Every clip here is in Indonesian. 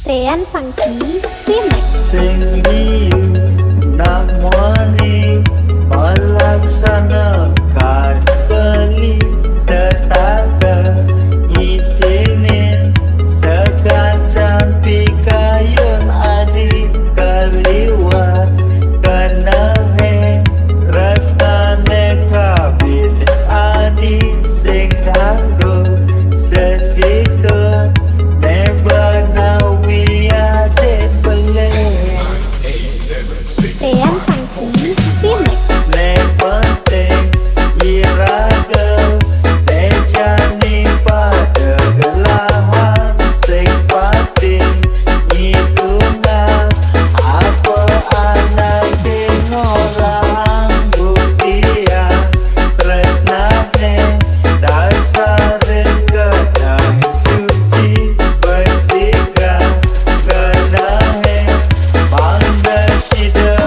Trean Funky Remix. Sendiri nak muani melaksanakan beli setaka isinin sekacang pikayun adik kaliwat kena rastane kabin adik sing kanggo sesikut nebanawi adik beleng Trean Funky Remix. le penting iragel le jani pada gelahan sing pating ngitungah apa anak orang buktian tresnane dasarin kedang suci bersihkan kenahe bangga tidak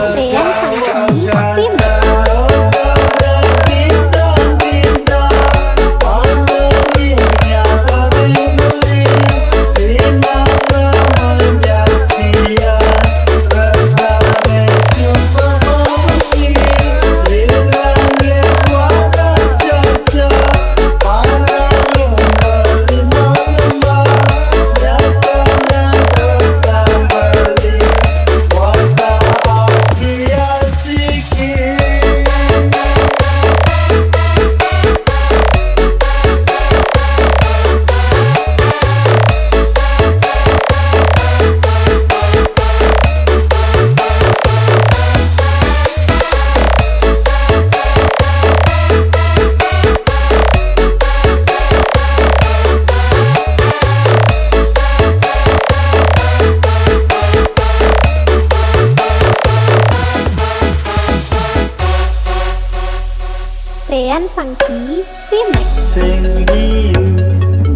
Trean Funky Remix. Sendiri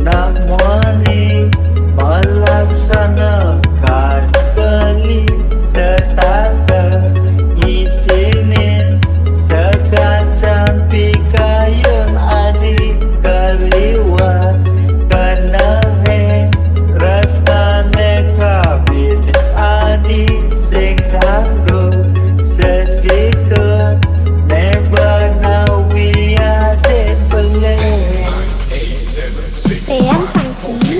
nak muani melaksanakan beli setaka isinin sekacang pikayun adik kaliwat kena rastane kabin adik sing kanggo sesikut nebanawi adik beleng Trean Funky